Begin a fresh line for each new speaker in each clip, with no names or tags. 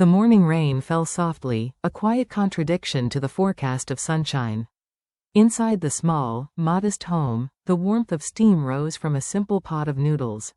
The morning rain fell softly, a quiet contradiction to the forecast of sunshine. Inside the small, modest home, the warmth of steam rose from a simple pot of noodles.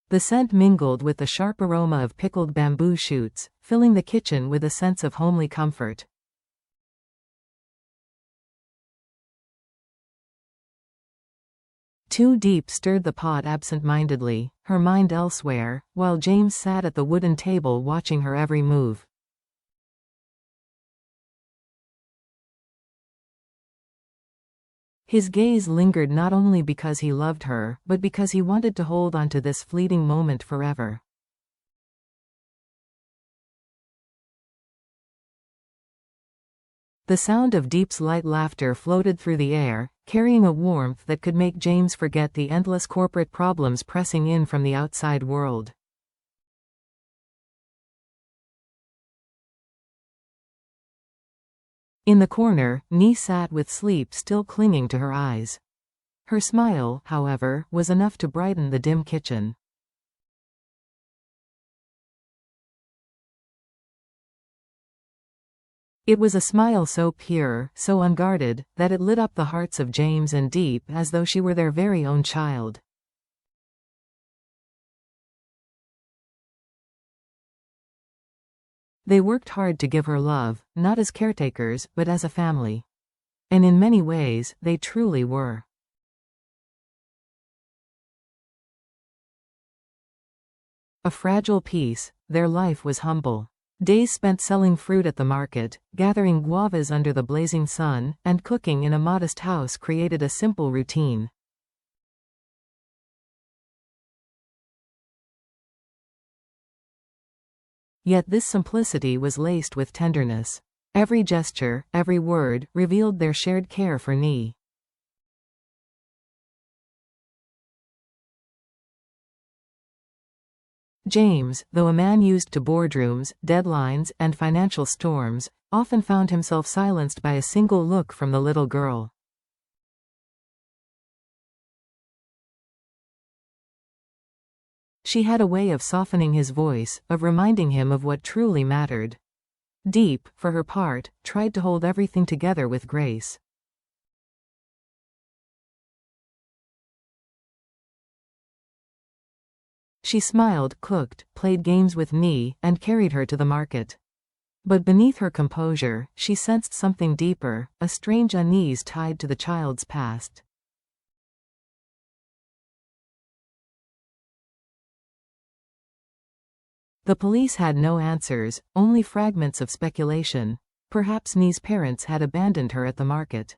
The scent mingled with the sharp aroma of pickled bamboo shoots, filling the kitchen with a sense of homely comfort. Too Deep stirred the pot absent-mindedly, her mind elsewhere, while James sat at the wooden table watching her every move. His gaze lingered not only because he loved her, but because he wanted to hold on to this fleeting moment forever. The sound of Deep's light laughter floated through the air, carrying a warmth that could make James forget the endless corporate problems pressing in from the outside world. In the corner, Nee sat with sleep still clinging to her eyes. Her smile, however, was enough to brighten the dim kitchen. It was a smile so pure, so unguarded, that it lit up the hearts of James and Deep as though she were their very own child. They worked hard to give her love, not as caretakers, but as a family. And in many ways, they truly were. A fragile piece, their life was humble. Days spent selling fruit at the market, gathering guavas under the blazing sun, and cooking in a modest house created a simple routine. Yet this simplicity was laced with tenderness. Every gesture, every word, revealed their shared care for Nee. James, though a man used to boardrooms, deadlines, and financial storms, often found himself silenced by a single look from the little girl. She had a way of softening his voice, of reminding him of what truly mattered. Deep, for her part, tried to hold everything together with grace. She smiled, cooked, played games with Nee, and carried her to the market. But beneath her composure, she sensed something deeper, a strange unease tied to the child's past. The police had no answers, only fragments of speculation. Perhaps Nee's parents had abandoned her at the market.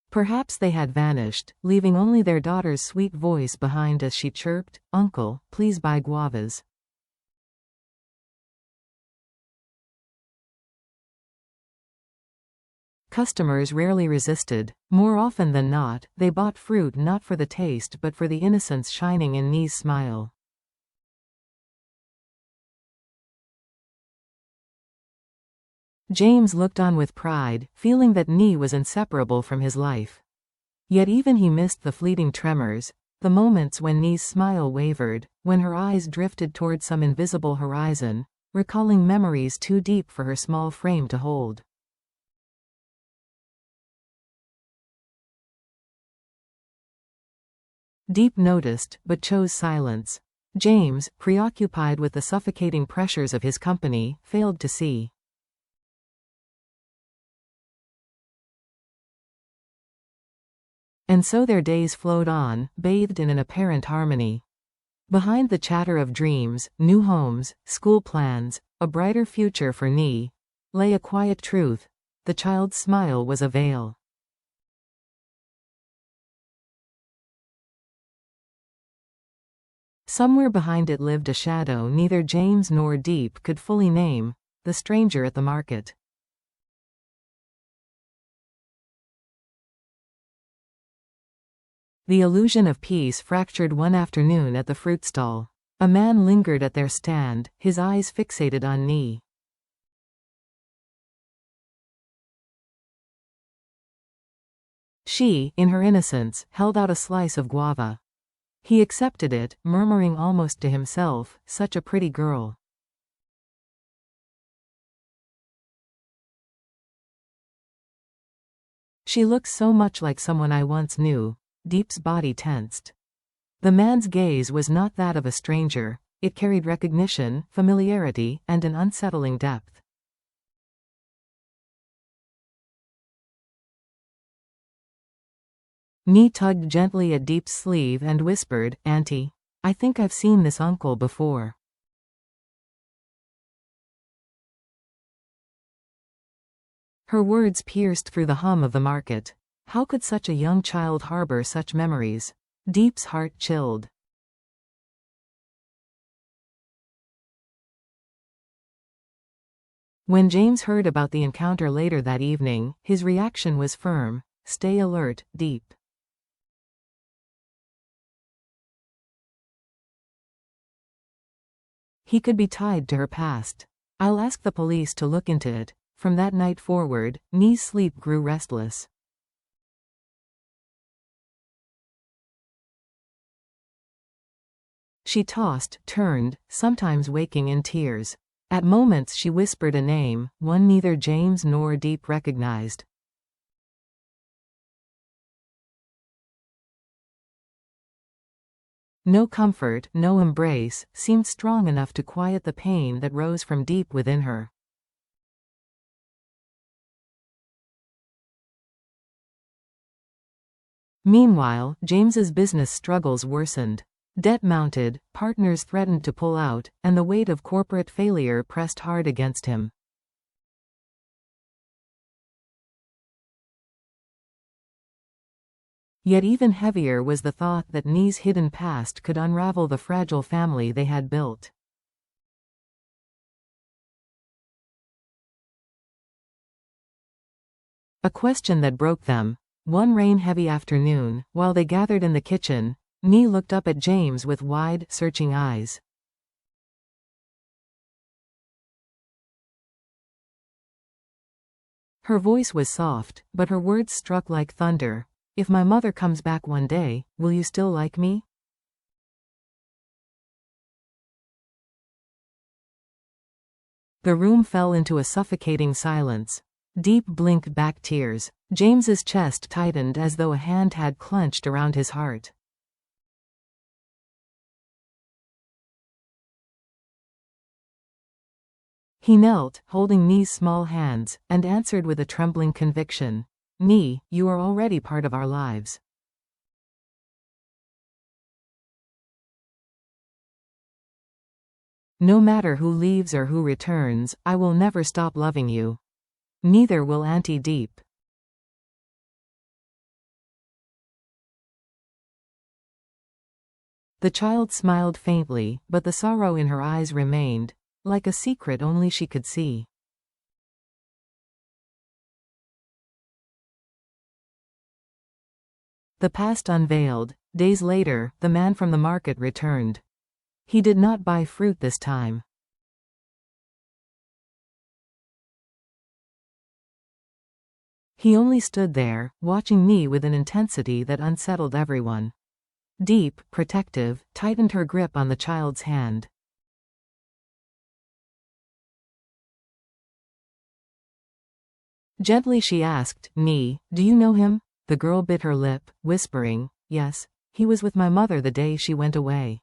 Perhaps they had vanished, leaving only their daughter's sweet voice behind as she chirped, "Uncle, please buy guavas." Customers rarely resisted. More often than not, they bought fruit not for the taste but for the innocence shining in Nee's smile. James looked on with pride, feeling that Nee was inseparable from his life. Yet even he missed the fleeting tremors, the moments when Nee's smile wavered, when her eyes drifted toward some invisible horizon, recalling memories too deep for her small frame to hold. Deep noticed, but chose silence. James, preoccupied with the suffocating pressures of his company, failed to see. And so their days flowed on, bathed in an apparent harmony. Behind the chatter of dreams, new homes, school plans, a brighter future for Nee, lay a quiet truth: the child's smile was a veil. Somewhere behind it lived a shadow neither James nor Deep could fully name: the stranger at the market. The illusion of peace fractured one afternoon at the fruit stall. A man lingered at their stand, his eyes fixated on Nee. She, in her innocence, held out a slice of guava. He accepted it, murmuring almost to himself, "Such a pretty girl." "She looks so much like someone I once knew." Deep's body tensed. The man's gaze was not that of a stranger. It carried recognition, familiarity, and an unsettling depth. Nee tugged gently at Deep's sleeve and whispered, "Auntie, I think I've seen this uncle before." Her words pierced through the hum of the market. How could such a young child harbor such memories? Deep's heart chilled. When James heard about the encounter later that evening, his reaction was firm. "Stay alert, Deep." He could be tied to her past. "I'll ask the police to look into it." From that night forward, Nee's sleep grew restless. She tossed, turned, sometimes waking in tears. At moments she whispered a name, one neither James nor Deep recognized. No comfort, no embrace, seemed strong enough to quiet the pain that rose from deep within her. Meanwhile, James's business struggles worsened. Debt mounted, partners threatened to pull out, and the weight of corporate failure pressed hard against him. Yet even heavier was the thought that Nee's hidden past could unravel the fragile family they had built. A question that broke them. One rain-heavy afternoon, while they gathered in the kitchen, Nee looked up at James with wide, searching eyes. Her voice was soft, but her words struck like thunder. "If my mother comes back one day, will you still like me?" The room fell into a suffocating silence. Deep blinked back tears. James's chest tightened as though a hand had clenched around his heart. He knelt, holding Nee's small hands, and answered with a trembling conviction. "Nee, you are already part of our lives." "No matter who leaves or who returns, I will never stop loving you. Neither will Auntie Deep." The child smiled faintly, but the sorrow in her eyes remained, like a secret only she could see. The past unveiled. Days later, the man from the market returned. He did not buy fruit this time. He only stood there, watching me with an intensity that unsettled everyone. Deep, protective, tightened her grip on the child's hand. Gently she asked, "Nee, do you know him?" The girl bit her lip, whispering, "Yes, he was with my mother the day she went away."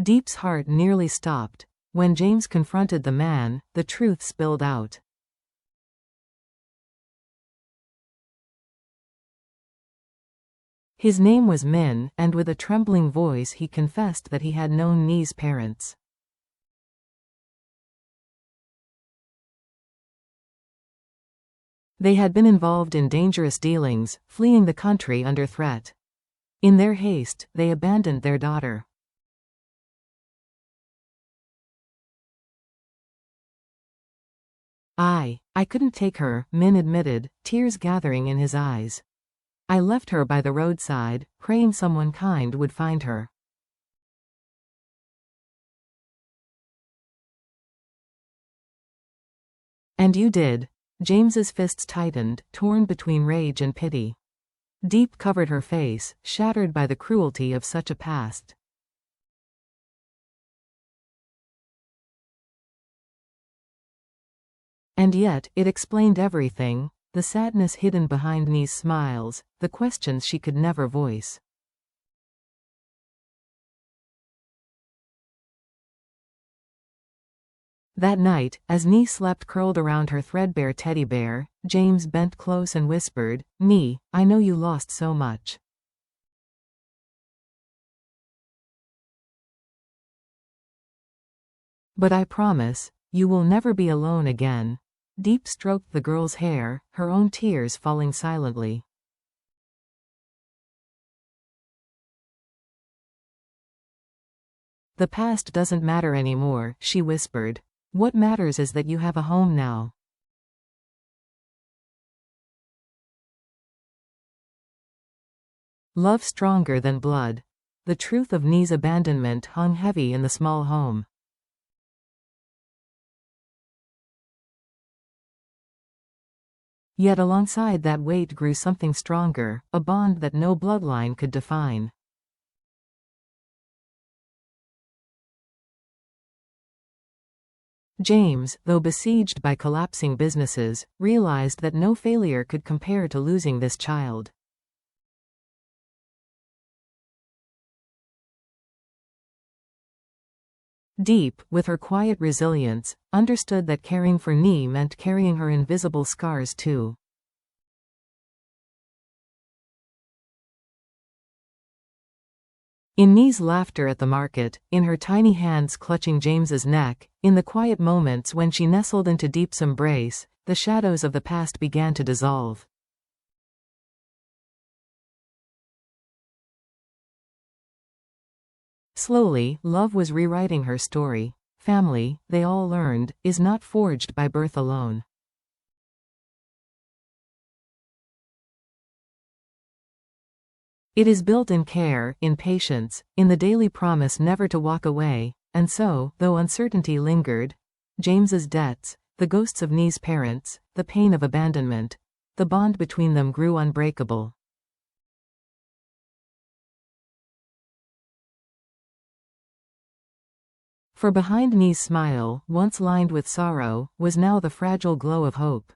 Deep's heart nearly stopped. When James confronted the man, the truth spilled out. His name was Min, and with a trembling voice he confessed that he had known Nee's parents. They had been involved in dangerous dealings, fleeing the country under threat. In their haste, they abandoned their daughter. I couldn't take her," Min admitted, tears gathering in his eyes. "I left her by the roadside, praying someone kind would find her." And you did. James's fists tightened, torn between rage and pity. Deep covered her face, shattered by the cruelty of such a past. And yet, it explained everything, the sadness hidden behind Nee's smiles, the questions she could never voice. That night, as Nee slept curled around her threadbare teddy bear, James bent close and whispered, "Nee, I know you lost so much. But I promise, you will never be alone again." Deep stroked the girl's hair, her own tears falling silently. "The past doesn't matter anymore," she whispered. "What matters is that you have a home now." Love stronger than blood. The truth of Nee's abandonment hung heavy in the small home. Yet alongside that weight grew something stronger, a bond that no bloodline could define. James, though besieged by collapsing businesses, realized that no failure could compare to losing this child. Deep, with her quiet resilience, understood that caring for Nee meant carrying her invisible scars too. In Nee's laughter at the market, in her tiny hands clutching James's neck, in the quiet moments when she nestled into Deep's embrace, the shadows of the past began to dissolve. Slowly, love was rewriting her story. Family, they all learned, is not forged by birth alone. It is built in care, in patience, in the daily promise never to walk away, and so, though uncertainty lingered, James's debts, the ghosts of Nee's parents, the pain of abandonment, the bond between them grew unbreakable. For behind Nee's smile, once lined with sorrow, was now the fragile glow of hope.